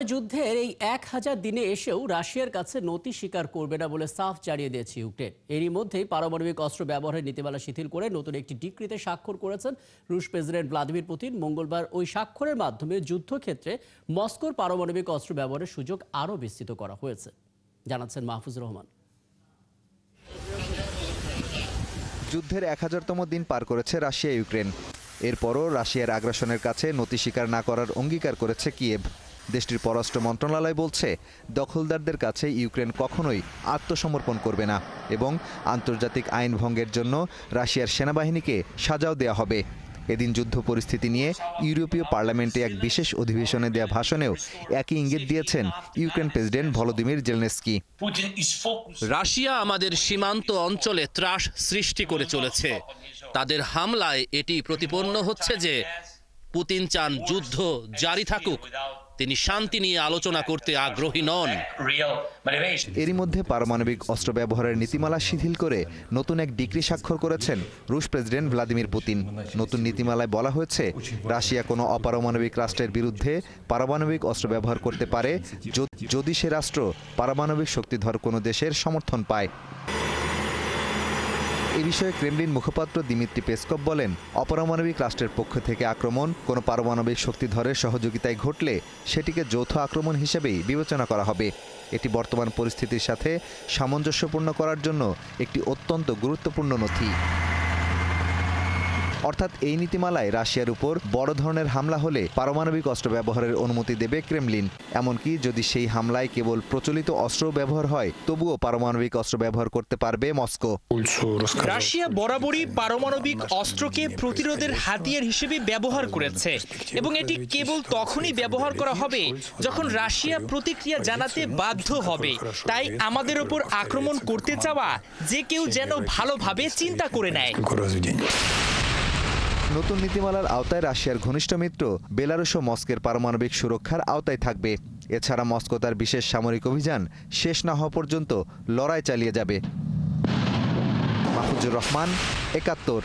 যুদ্ধের এই 1000 দিনে এসেও রাশিয়ার কাছে নতি স্বীকার করবে না বলে সাফ জানিয়ে দিয়েছে ইউক্রেন। এরই মধ্যেই পারমাণবিক অস্ত্র ব্যবহারের নীতিমালা শিথিল করে নতুন একটি ডিক্রিতে স্বাক্ষর করেছেন রুশ প্রেসিডেন্ট ভ্লাদিমির পুতিন। মঙ্গলবার ওই স্বাক্ষরের মাধ্যমে যুদ্ধক্ষেত্রে মস্কোর পারমাণবিক অস্ত্র ব্যবহারের সুযোগ আরও বিস্তৃত করা হয়েছে, জানাচ্ছেন মাহফুজুর রহমান। যুদ্ধের 1000তম দিন পার করেছে রাশিয়া ইউক্রেন। এরপরও রাশিয়ার আগ্রাসনের কাছে নতি স্বীকার না করার অঙ্গীকার করেছে কিয়েভ। দেশটির পররাষ্ট্র মন্ত্রণালয় বলছে, দখলদারদের কাছে ইউক্রেন কখনোই আত্মসমর্পণ করবে না এবং আন্তর্জাতিক আইন ভঙ্গের জন্য রাশিয়ার সেনাবাহিনীকে সাজাও দেওয়া হবে। এদিন যুদ্ধ পরিস্থিতি নিয়ে ইউরোপীয় পার্লামেন্টে এক বিশেষ অধিবেশনে দেয়া ভাষণেও একই ইঙ্গিত দিয়েছেন Ukraine president Volodymyr Zelensky. Russia আমাদের সীমান্ত অঞ্চলে ত্রাস সৃষ্টি করে চলেছে। তাদের হামলায় এটি প্রতিপন্ন হচ্ছে যে পুতিন চান যুদ্ধ জারি থাকুক, তিনি শান্তি নিয়ে আলোচনা করতে আগ্রহী নন। এরই মধ্যে পারমাণবিক অস্ত্র ব্যবহারের নীতিমালা শিথিল করে নতুন এক ডিক্রি স্বাক্ষর করেছেন রুশ প্রেসিডেন্ট ভ্লাদিমির পুতিন। নতুন নীতিমালায় বলা হয়েছে, রাশিয়া কোনো অপারমাণবিক রাষ্ট্রের বিরুদ্ধে পারমাণবিক অস্ত্র ব্যবহার করতে পারে যদি সে রাষ্ট্র পারমাণবিক শক্তিধর কোনো দেশের সমর্থন পায়। এ বিষয়ে ক্রেমলিন মুখপাত্র দিমিত্রি পেসকভ বলেন, অপারমাণবিক রাষ্ট্রের পক্ষ থেকে আক্রমণ কোনো পারমাণবিক শক্তিধরের সহযোগিতায় ঘটলে সেটিকে যৌথ আক্রমণ হিসেবেই বিবেচনা করা হবে। এটি বর্তমান পরিস্থিতির সাথে সামঞ্জস্যপূর্ণ করার জন্য একটি অত্যন্ত গুরুত্বপূর্ণ নথি। অর্থাৎ এই নীতিমালায় রাশিয়ার উপর বড় ধরনের হামলা হলে পারমাণবিক অস্ত্র ব্যবহারের অনুমতি দেবে ক্রেমলিন। এমনকি যদি সেই হামলায় কেবল প্রচলিত অস্ত্র ব্যবহার হয়, তবুও পারমাণবিক অস্ত্র ব্যবহার করতে পারবে মস্কো। রাশিয়া বরাবরই পারমাণবিক অস্ত্রকে প্রতিরোধের হাতিয়ার হিসেবে ব্যবহার করেছে এবং এটি কেবল তখনই ব্যবহার করা হবে যখন রাশিয়া প্রতিক্রিয়া জানাতে বাধ্য হবে। তাই আমাদের উপর আক্রমণ করতে চাওয়া যে কেউ যেন ভালোভাবে চিন্তা করে নেয়। নতুন নীতিমালার আওতায় রাশিয়ার ঘনিষ্ঠ মিত্র বেলারুশও মস্কোর পারমাণবিক সুরক্ষার আওতায় থাকবে। এছাড়া মস্কো তার বিশেষ সামরিক অভিযান শেষ না হওয়া পর্যন্ত লড়াই চালিয়ে যাবে। মাহফুজুর রহমান, ৭১।